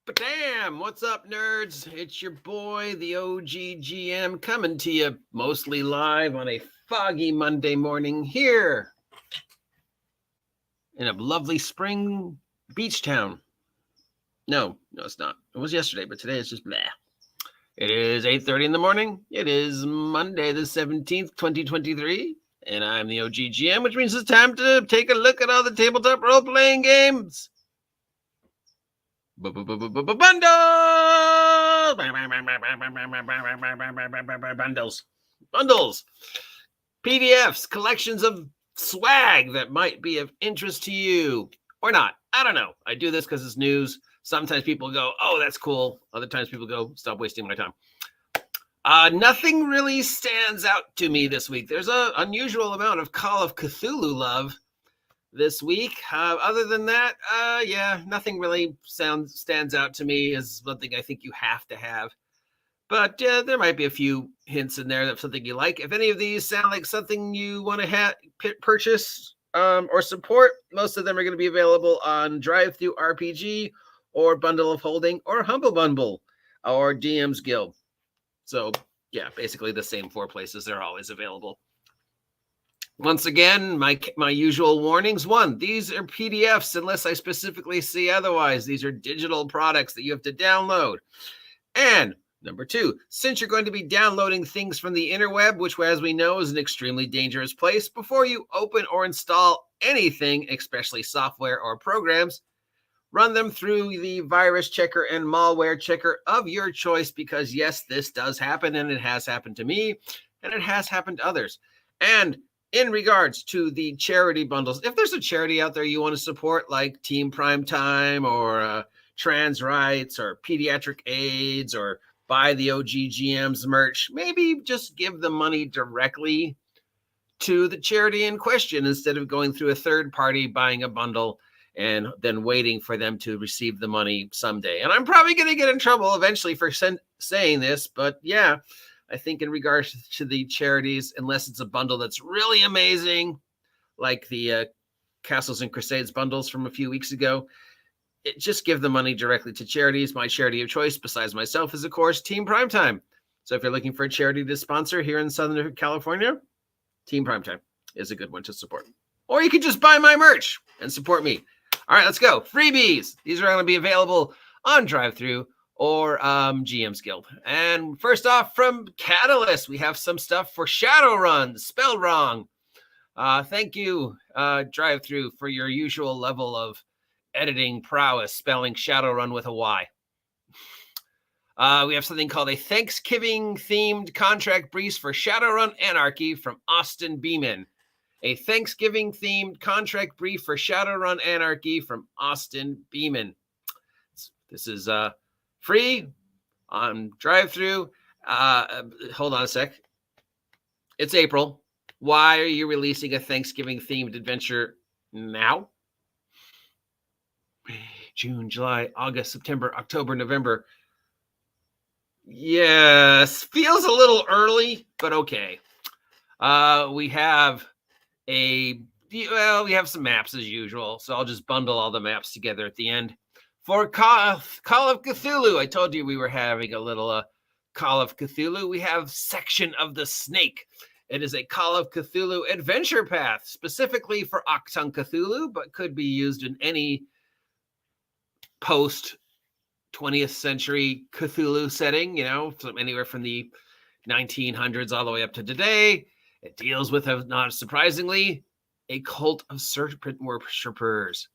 But damn, what's up, nerds? It's your boy, the OG GM, coming to you mostly live on a foggy Monday morning here in a lovely spring beach town. No, it's not. It was yesterday, but today it's just blah. It is 8:30 in the morning. It is Monday the 17th, 2023, and I'm the OG GM, which means it's time to take a look at all the tabletop role-playing games. Bundles, PDFs, collections of swag that might be of interest to you or not. I don't know. I do this because it's news. Sometimes people go, oh, that's cool. Other times people go, stop wasting my time. Nothing really stands out to me this week. There's an unusual amount of Call of Cthulhu love this week. Other than that, nothing really stands out to me as something I think you have to have. But there might be a few hints in there that's something you like. If any of these sound like something you want to purchase or support, most of them are going to be available on Drive-Thru RPG or Bundle of Holding or Humble Bundle or DM's Guild. So, yeah, basically the same four places. They're always available. Once again, my usual warnings. One, these are PDFs unless I specifically see otherwise. These are digital products that you have to download. And number two, since you're going to be downloading things from the interweb, which as we know is an extremely dangerous place, before you open or install anything, especially software or programs, run them through the virus checker and malware checker of your choice, because yes, this does happen, and it has happened to me, and it has happened to others. And in regards to the charity bundles, if there's a charity out there you want to support, like Team Primetime or Trans Rights or Pediatric AIDS or Buy the OG GM's merch, maybe just give the money directly to the charity in question instead of going through a third party buying a bundle and then waiting for them to receive the money someday. And I'm probably going to get in trouble eventually for saying this, but yeah, I think in regards to the charities, unless it's a bundle that's really amazing, like the Castles and Crusades bundles from a few weeks ago, just give the money directly to charities. My charity of choice, besides myself, is, of course, Team Primetime. So if you're looking for a charity to sponsor here in Southern California, Team Primetime is a good one to support. Or you can just buy my merch and support me. All right, let's go. Freebies. These are going to be available on Drive-Thru or GM's Guild. And first off, from Catalyst, we have some stuff for Shadowrun, spelled wrong. Thank you, Drive-Thru, for your usual level of editing prowess, spelling Shadowrun with a Y. We have something called a Thanksgiving-themed contract brief for Shadowrun Anarchy from Austin Beeman. A Thanksgiving-themed contract brief for Shadowrun Anarchy from Austin Beeman. This is free on Drive-Thru. Hold on a sec. It's April. Why are you releasing a Thanksgiving-themed adventure now? June, July, August, September, October, November. Yes, feels a little early, but okay. We have some maps as usual, so I'll just bundle all the maps together at the end. For Call of Cthulhu, I told you we were having a little Call of Cthulhu. We have Section of the Snake. It is a Call of Cthulhu adventure path, specifically for Achtung Cthulhu, but could be used in any post-20th century Cthulhu setting, from anywhere from the 1900s all the way up to today. It deals with, not surprisingly, a cult of serpent worshippers.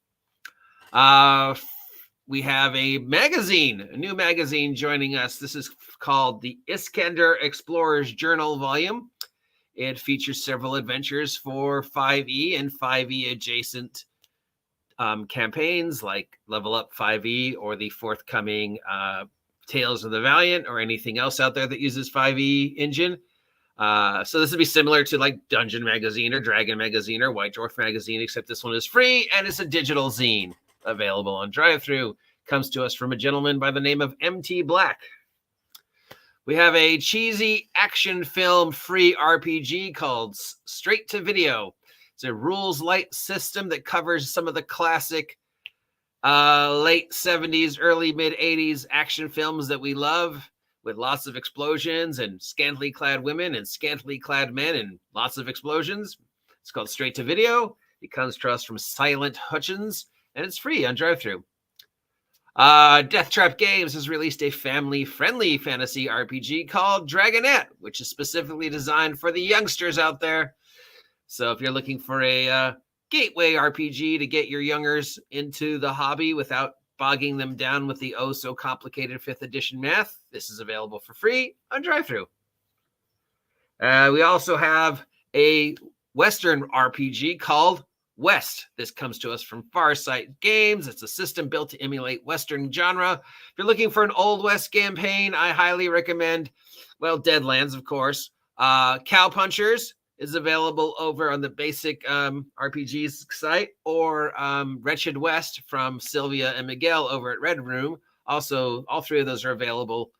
We have a new magazine joining us. This is called the Iskander Explorer's Journal Volume. It features several adventures for 5e and 5e adjacent campaigns like Level Up 5e or the forthcoming Tales of the Valiant or anything else out there that uses 5e engine. So this would be similar to like Dungeon Magazine or Dragon Magazine or White Dwarf Magazine, except this one is free and it's a digital zine available on Drive-Thru. Comes to us from a gentleman by the name of MT Black. We have a cheesy action film free RPG called Straight to Video. It's a rules light system that covers some of the classic late 70s, early mid 80s action films that we love with lots of explosions and scantily clad women and scantily clad men and lots of explosions. It's called Straight to Video. It comes to us from Silent Hutchins, and it's free on drive-thru. Death Trap Games has released a family-friendly fantasy RPG called Dragonette, which is specifically designed for the youngsters out there. So if you're looking for a gateway RPG to get your youngers into the hobby without bogging them down with the oh-so-complicated 5th edition math, this is available for free on drive-thru. We also have a Western RPG called West. This comes to us from Farsight Games. It's a system built to emulate Western genre. If you're looking for an Old West campaign, I highly recommend, well, Deadlands, of course. Cowpunchers is available over on the basic RPGs site, or Wretched West from Sylvia and Miguel over at Red Room. Also, all three of those are available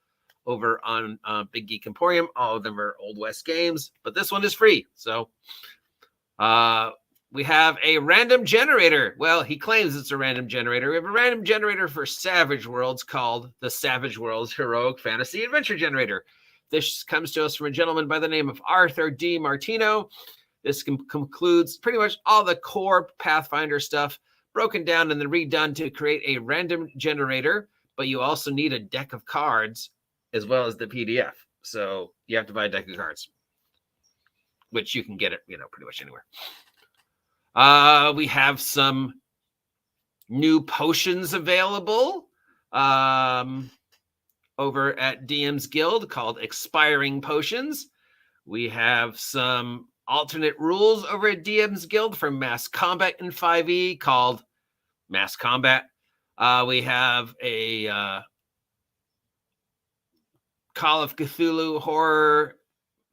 over on Big Geek Emporium. All of them are Old West games, but this one is free. So we have a random generator. Well, he claims it's a random generator. We have a random generator for Savage Worlds called the Savage Worlds Heroic Fantasy Adventure Generator. This comes to us from a gentleman by the name of Arthur D. Martino. This concludes pretty much all the core Pathfinder stuff broken down and then redone to create a random generator, but you also need a deck of cards as well as the PDF. So you have to buy a deck of cards, which you can get it, pretty much anywhere. We have some new potions available over at DM's Guild called Expiring Potions. We have some alternate rules over at DM's Guild for Mass Combat in 5e called Mass Combat. We have a Call of Cthulhu horror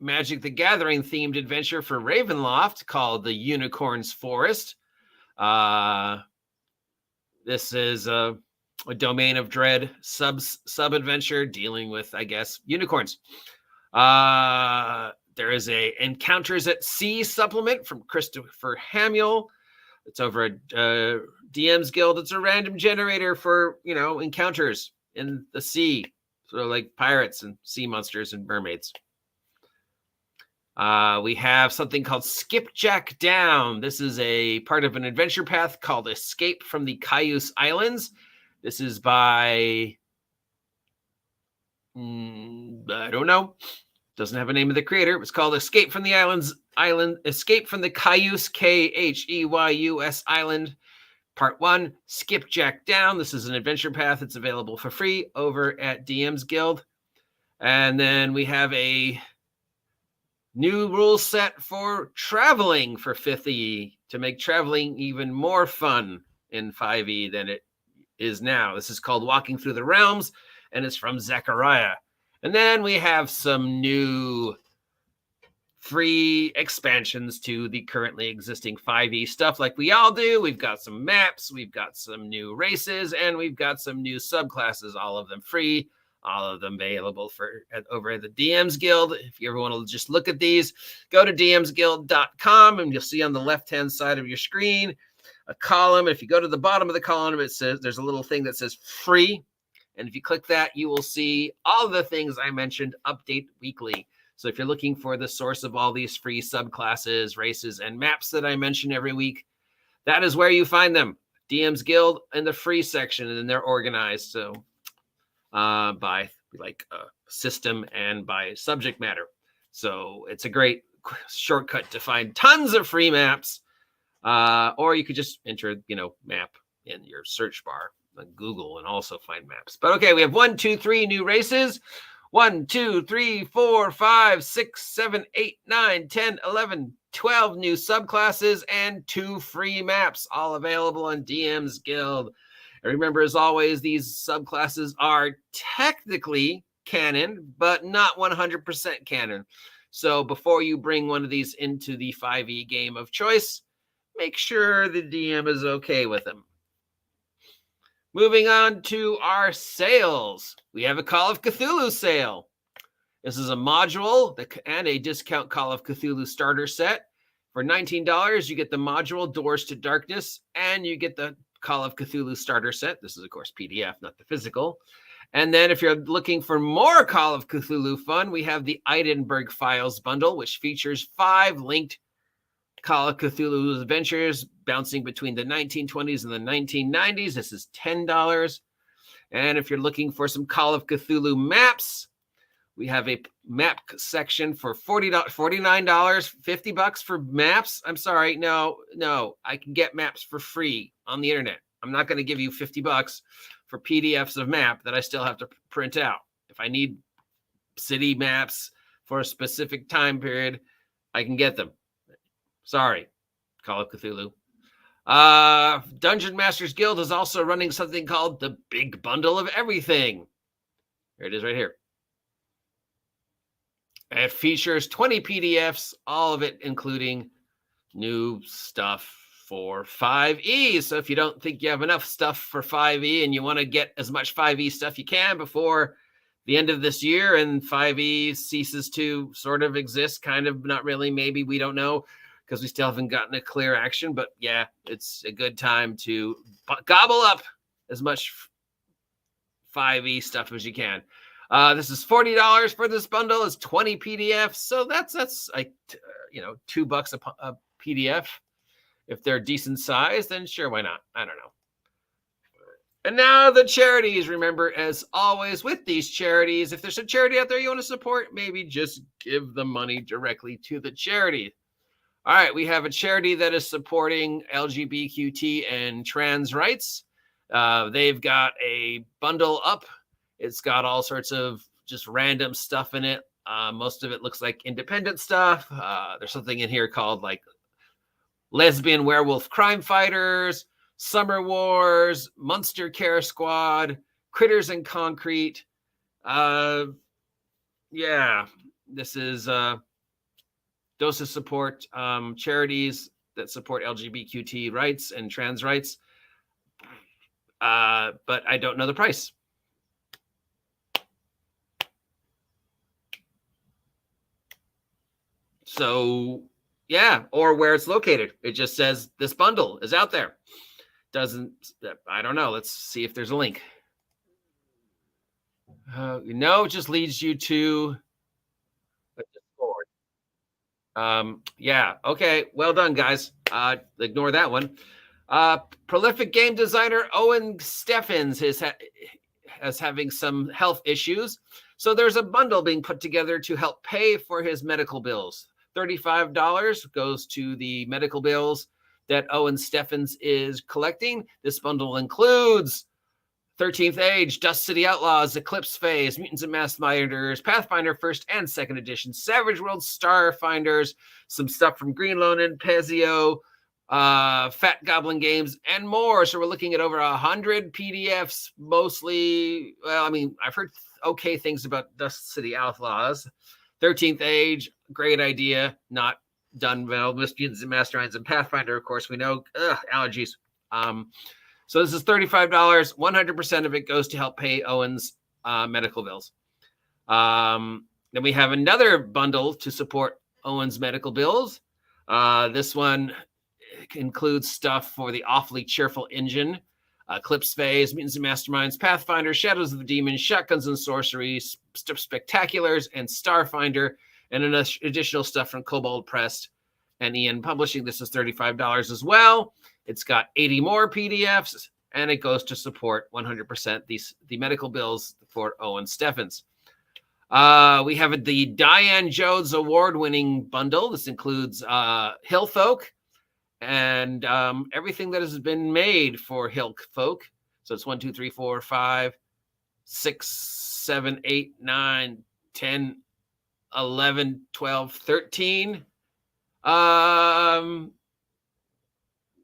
Magic the Gathering themed adventure for Ravenloft called The Unicorn's Forest. This is a Domain of Dread sub adventure dealing with, I guess, unicorns. There is a Encounters at Sea supplement from Christopher Hamill. It's over at DM's Guild. It's a random generator for, encounters in the sea, sort of like pirates and sea monsters and mermaids. We have something called Skipjack Down. This is a part of an adventure path called Escape from the Cayuse Islands. This is by, I don't know. Doesn't have a name of the creator. It was called Escape from the Escape from the Cayuse, Kheyeus Island, Part 1, Skipjack Down. This is an adventure path. It's available for free over at DM's Guild. And then we have a new rule set for traveling for 5e to make traveling even more fun in 5e than it is now. This is called Walking Through the Realms, and it's from Zechariah. And then we have some new free expansions to the currently existing 5e stuff like we all do. We've got some maps, we've got some new races, and we've got some new subclasses, all of them free. All of them available over at the DM's Guild. If you ever want to just look at these, go to dmsguild.com and you'll see on the left-hand side of your screen a column. If you go to the bottom of the column, it says there's a little thing that says free. And if you click that, you will see all the things I mentioned update weekly. So if you're looking for the source of all these free subclasses, races, and maps that I mention every week, that is where you find them. DM's Guild in the free section, and then they're organized. So by system and by subject matter. So it's a great shortcut to find tons of free maps. Or you could just enter, map in your search bar on Google and also find maps. But okay, we have 1, 2, 3 new races. 1, 2, 3, 4, 5, 6, 7, 8, 9, 10, 11, 12 new subclasses and 2 free maps, all available on DM's Guild. And remember, as always, these subclasses are technically canon, but not 100% canon. So before you bring one of these into the 5e game of choice, make sure the DM is okay with them. Moving on to our sales. We have a Call of Cthulhu sale. This is a module and a discount Call of Cthulhu starter set. For $19, you get the module Doors to Darkness, and you get the Call of Cthulhu starter set. This is, of course, PDF, not the physical. And then if you're looking for more Call of Cthulhu fun, we have the Edinburgh Files bundle, which features 5 linked Call of Cthulhu adventures bouncing between the 1920s and the 1990s. This is $10. And if you're looking for some Call of Cthulhu maps, we have a map section for $49, $50 for maps. I'm sorry. No, I can get maps for free on the internet. I'm not going to give you $50 for PDFs of map that I still have to print out. If I need city maps for a specific time period, I can get them. Sorry, Call of Cthulhu. Dungeon Masters Guild is also running something called the Big Bundle of Everything. Here it is right here. It features 20 PDFs, all of it including new stuff for 5e. So if you don't think you have enough stuff for 5e and you want to get as much 5e stuff you can before the end of this year and 5e ceases to sort of exist, kind of, not really, maybe, we don't know, because we still haven't gotten a clear action. But yeah, it's a good time to gobble up as much 5e stuff as you can. This is $40 for this bundle. It's 20 PDFs. So that's like, $2 a PDF. If they're decent size, then sure, why not? I don't know. And now the charities. Remember, as always, with these charities, if there's a charity out there you want to support, maybe just give the money directly to the charity. All right, we have a charity that is supporting LGBTQ and trans rights. They've got a bundle up. It's got all sorts of just random stuff in it. Most of it looks like independent stuff. There's something in here called like Lesbian Werewolf Crime Fighters, Summer Wars, Monster Care Squad, Critters and Concrete. This is those support charities that support LGBTQ rights and trans rights. But I don't know the price. So, yeah, or where it's located. It just says this bundle is out there. I don't know. Let's see if there's a link. No, it just leads you to Discord. Yeah, okay. Well done, guys. Ignore that one. Prolific game designer Owen Steffens is having some health issues. So there's a bundle being put together to help pay for his medical bills. $35 goes to the medical bills that Owen Steffens is collecting. This bundle includes 13th Age, Dust City Outlaws, Eclipse Phase, Mutants and Masterminders, Pathfinder 1st and 2nd Edition, Savage World Starfinders, some stuff from Greenlone and Pezio, Fat Goblin Games, and more. So we're looking at over 100 PDFs, mostly. Well, I mean, I've heard okay things about Dust City Outlaws. 13th Age, great idea, not done well. Mutants and Masterminds and Pathfinder, of course, we know, allergies. So this is $35. 100% of it goes to help pay Owen's medical bills. Then we have another bundle to support Owen's medical bills. This one includes stuff for the Awfully Cheerful Engine, Eclipse Phase, Mutants and Masterminds, Pathfinder, Shadows of the Demons, Shotguns and Sorcery, Spectaculars, and Starfinder, and additional stuff from Kobold Press and Ian Publishing. This is $35 as well. It's got 80 more PDFs, and it goes to support 100% the medical bills for Owen Steffens. We have the Diane Jones award-winning bundle. This includes Hill Folk and everything that has been made for Hill Folk. So it's 1, 2, 3, 4, 5, 6, 7, 8, 9, 10, 11, 12, 13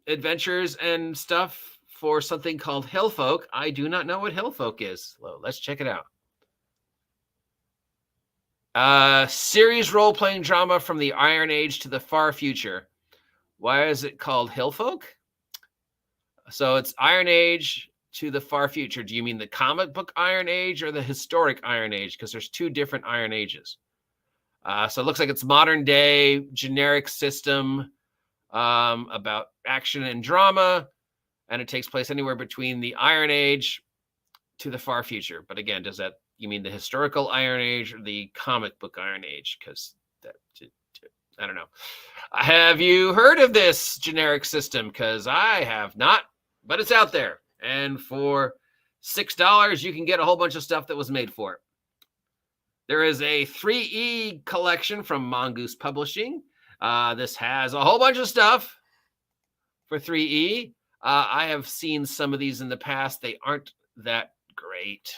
adventures and stuff for something called Hill Folk. I do not know what Hill Folk is. Well, let's check it out. Series role-playing drama from the Iron Age to the far future. Why is it called Hill Folk? So it's Iron Age to the far future. Do you mean the comic book Iron Age or the historic Iron Age? Because there's two different Iron Ages. So it looks like it's modern day, generic system about action and drama. and it takes place anywhere between the Iron Age to the far future. But again, you mean the historical Iron Age or the comic book Iron Age? Because I don't know. Have you heard of this generic system? Because I have not, but it's out there. And for $6, you can get a whole bunch of stuff that was made for it. There is a 3E collection from Mongoose Publishing. This has a whole bunch of stuff for 3E. I have seen some of these in the past. They aren't that great.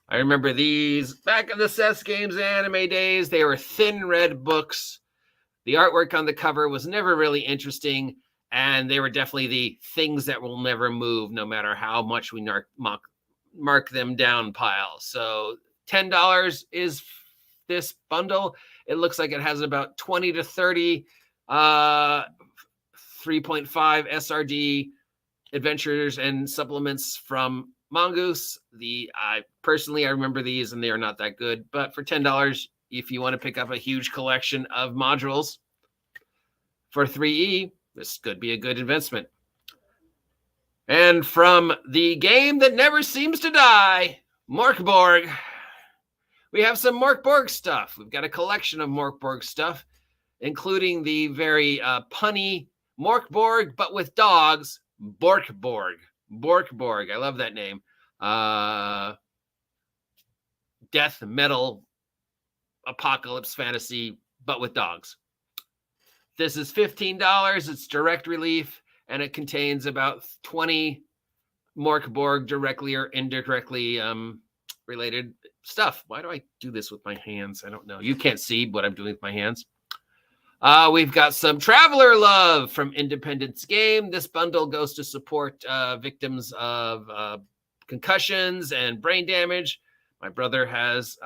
I remember these back in the Seth Games anime days. They were thin red books. The artwork on the cover was never really interesting, and they were definitely the things that will never move, no matter how much we mark them down pile. So $10 is this bundle. It looks like it has about 20 to 30 3.5 SRD adventures and supplements from Mongoose. I remember these, and they are not that good. But for $10, if you want to pick up a huge collection of modules for 3E, this could be a good investment. And from the game that never seems to die, Mork Borg, we have some Mork Borg stuff. We've got a collection of Mork Borg stuff, including the very punny Mork Borg, but with dogs, Bork Borg. Bork Borg. I love that name. Death metal apocalypse fantasy, but with dogs. This is $15. It's direct relief, and it contains about 20 Mork Borg directly or indirectly related stuff. Why do I do this with my hands? I don't know. You can't see what I'm doing with my hands. We've got some Traveler Love from Independence Game. This bundle goes to support victims of concussions and brain damage. My brother has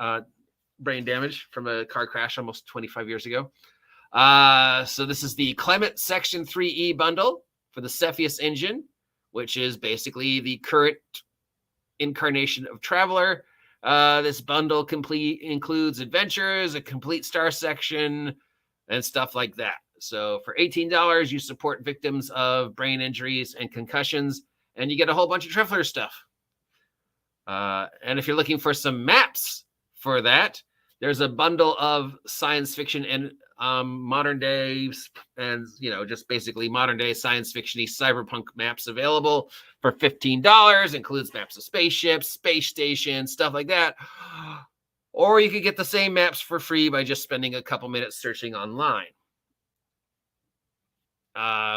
brain damage from a car crash almost 25 years ago. So this is the Clement Section 3E bundle for the Cepheus engine, which is basically the current incarnation of Traveler. This bundle includes adventures, a complete star section, and stuff like that. So for $18, you support victims of brain injuries and concussions, and you get a whole bunch of Traveler stuff. And if you're looking for some maps for that, there's a bundle of science fiction and modern day, and just basically modern day science fiction-y cyberpunk maps available for $15. Includes maps of spaceships, space stations, stuff like that. Or you could get the same maps for free by just spending a couple minutes searching online.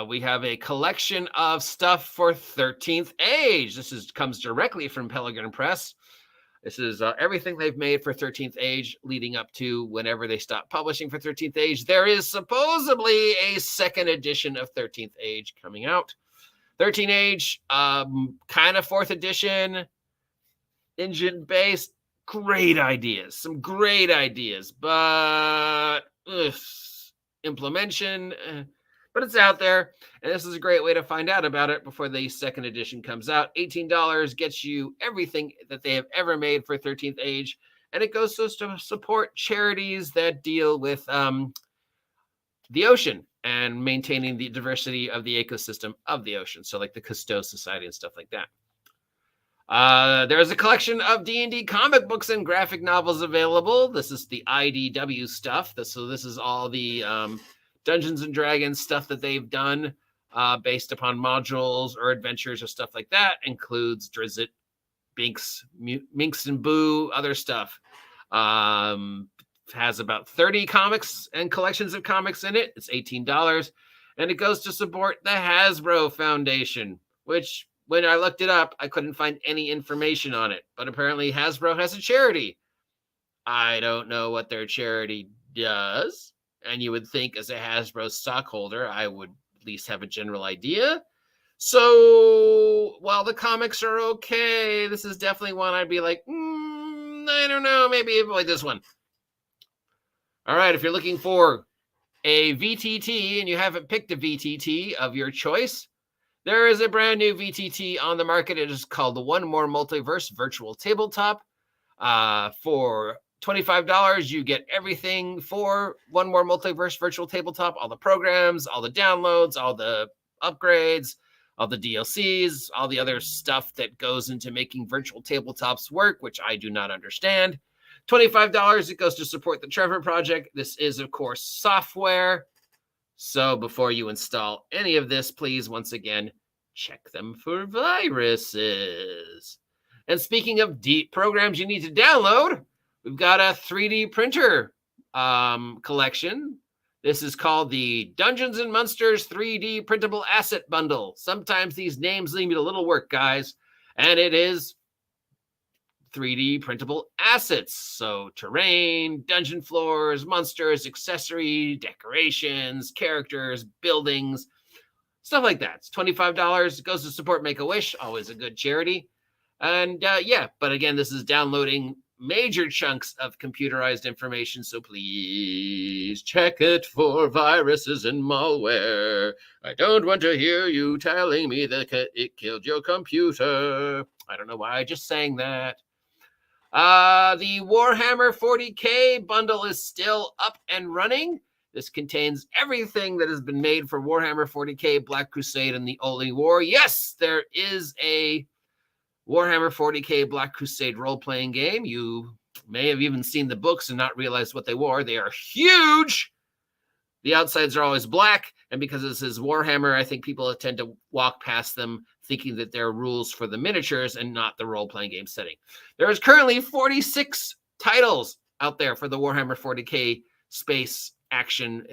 We have a collection of stuff for 13th Age. This comes directly from Pelican Press. This is everything they've made for 13th Age leading up to whenever they stop publishing for 13th Age. There is supposedly a second edition of 13th Age coming out. 13th Age, kind of 4th edition, engine-based. Great ideas, some great ideas, but implementation, but it's out there, and this is a great way to find out about it before the second edition comes out. $18 gets you everything that they have ever made for 13th Age, and it goes to support charities that deal with the ocean and maintaining the diversity of the ecosystem of the ocean, so like the Cousteau Society and stuff like that. There's a collection of D&D comic books and graphic novels available. This is the IDW stuff. So this is all the Dungeons and Dragons stuff that they've done based upon modules or adventures or stuff like that. Includes Drizzt, Binks, Minx and Boo, other stuff. Has about 30 comics and collections of comics in it. It's $18. And it goes to support the Hasbro Foundation, which, when I looked it up, I couldn't find any information on it. But apparently Hasbro has a charity. I don't know what their charity does. And you would think as a Hasbro stockholder, I would at least have a general idea. So while the comics are okay, this is definitely one I'd be like, I don't know, maybe avoid this one. All right, if you're looking for a VTT and you haven't picked a VTT of your choice, there is a brand new VTT on the market. It is called the One More Multiverse Virtual Tabletop. For $25, you get everything for One More Multiverse Virtual Tabletop, all the programs, all the downloads, all the upgrades, all the DLCs, all the other stuff that goes into making virtual tabletops work, which I do not understand. $25, it goes to support the Trevor Project. This is, of course, software. So before you install any of this, please, once again, check them for viruses. And speaking of deep programs you need to download, we've got a 3D printer collection. This is called the Dungeons and Monsters 3D Printable Asset Bundle. Sometimes these names leave me a little work, guys. And it is 3D printable assets. So terrain, dungeon floors, monsters, accessory, decorations, characters, buildings, stuff like that. It's $25. It goes to support Make-A-Wish, always a good charity. And yeah, but again, this is downloading major chunks of computerized information, so please check it for viruses and malware. I don't want to hear you telling me that it killed your computer. I don't know why I just sang that. The Warhammer 40K bundle is still up and running. This contains everything that has been made for Warhammer 40K, Black Crusade, and the Holy War. Yes, there is a Warhammer 40K Black Crusade role-playing game. You may have even seen the books and not realized what they were. They are huge. The outsides are always black, and because this is Warhammer, I think people tend to walk past them thinking that they're rules for the miniatures and not the role-playing game setting. There is currently 46 titles out there for the Warhammer 40K space action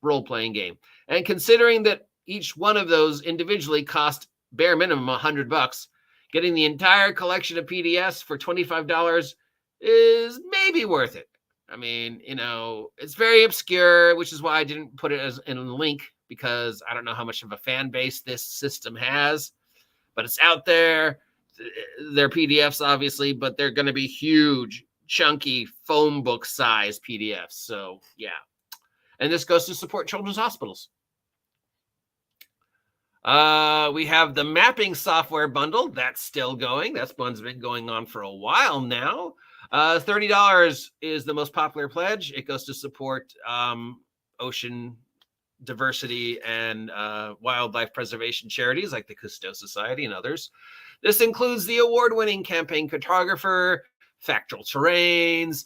role-playing game. And considering that each one of those individually cost bare minimum $100, getting the entire collection of PDFs for $25 is maybe worth it. I mean, you know, it's very obscure, which is why I didn't put it as in a link, because I don't know how much of a fan base this system has, but it's out there. They're PDFs, obviously, but they're going to be huge, chunky, phone book size PDFs. So, yeah. And this goes to support children's hospitals. We have the mapping software bundle. That's still going. That one's been going on for a while now. $30 is the most popular pledge. It goes to support ocean diversity and wildlife preservation charities like the Cousteau Society and others. This includes the award-winning campaign cartographer, factual terrains,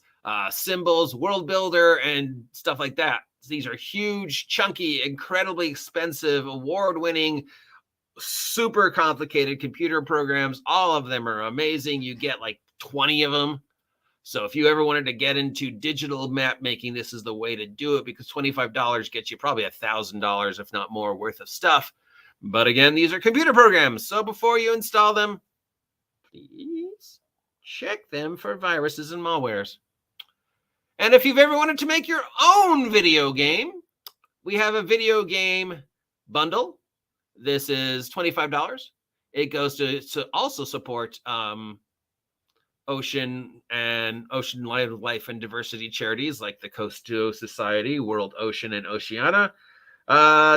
symbols, world builder, and stuff like that. These are huge, chunky, incredibly expensive, award-winning, super complicated computer programs. All of them are amazing. You get like 20 of them. So if you ever wanted to get into digital map making, this is the way to do it, because $25 gets you probably $1,000, if not more, worth of stuff. But again, these are computer programs. So before you install them, please check them for viruses and malwares. And if you've ever wanted to make your own video game, we have a video game bundle. This is $25. It goes to also support ocean and ocean wildlife and diversity charities like the Cousteau Society, World Ocean, and Oceana.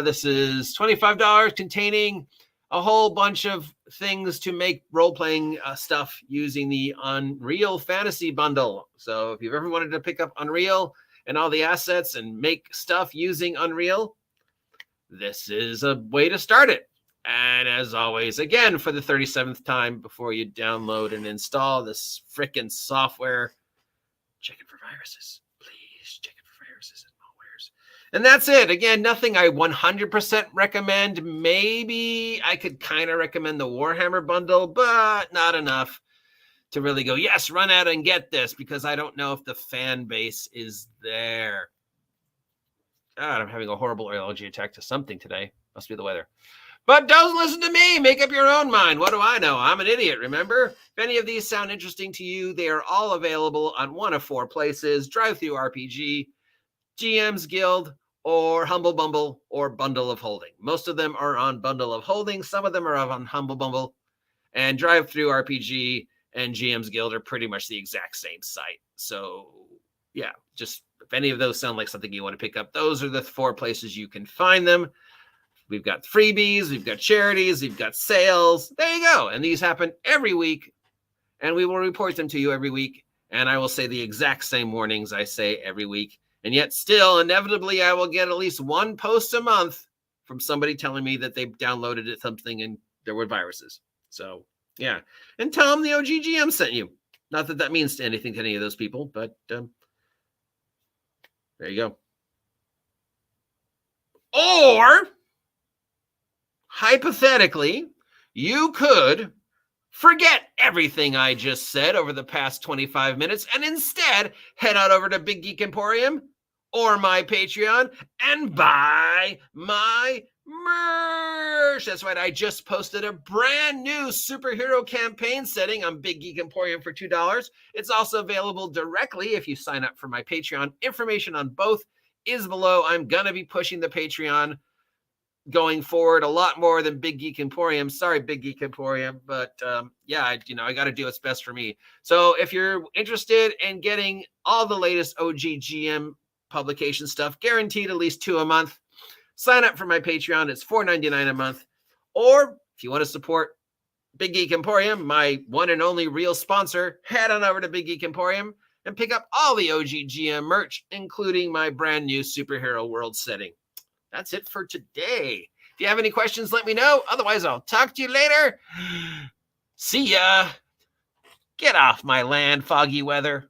This is $25, containing a whole bunch of things to make role-playing stuff using the Unreal Fantasy Bundle. So if you've ever wanted to pick up Unreal and all the assets and make stuff using Unreal, this is a way to start it. And as always, again, for the 37th time, before you download and install this frickin' software, check it for viruses. Please check it for viruses and malwares. And that's it. Again, nothing I 100% recommend. Maybe I could kind of recommend the Warhammer bundle, but not enough to really go, yes, run out and get this, because I don't know if the fan base is there. God, I'm having a horrible allergy attack to something today. Must be the weather. But don't listen to me. Make up your own mind. What do I know? I'm an idiot, remember? If any of these sound interesting to you, they are all available on one of four places: DriveThruRPG, GM's Guild, or Humble Bumble, or Bundle of Holding. Most of them are on Bundle of Holding. Some of them are on Humble Bumble. And DriveThruRPG and GM's Guild are pretty much the exact same site. So, yeah, just if any of those sound like something you want to pick up, those are the four places you can find them. We've got freebies, we've got charities, we've got sales. There you go. And these happen every week, and we will report them to you every week. And I will say the exact same warnings I say every week. And yet still, inevitably, I will get at least one post a month from somebody telling me that they've downloaded something and there were viruses. So yeah, and tell them the OGGM sent you. Not that that means anything to any of those people, but there you go. Or hypothetically, you could forget everything I just said over the past 25 minutes and instead head on over to Big Geek Emporium or my Patreon and buy my merch. That's right. I just posted a brand new superhero campaign setting on Big Geek Emporium for $2. It's also available directly if you sign up for my Patreon. Information on both is below. I'm going to be pushing the Patreon going forward a lot more than Big Geek Emporium. Sorry, Big Geek Emporium, but yeah, I got to do what's best for me. So if you're interested in getting all the latest OGGM publication stuff, guaranteed at least 2 a month, sign up for my Patreon. It's $4.99 a month. Or if you want to support Big Geek Emporium, my one and only real sponsor, head on over to Big Geek Emporium and pick up all the OGGM merch, including my brand new superhero world setting. That's it for today. If you have any questions, let me know. Otherwise, I'll talk to you later. See ya. Get off my land, foggy weather.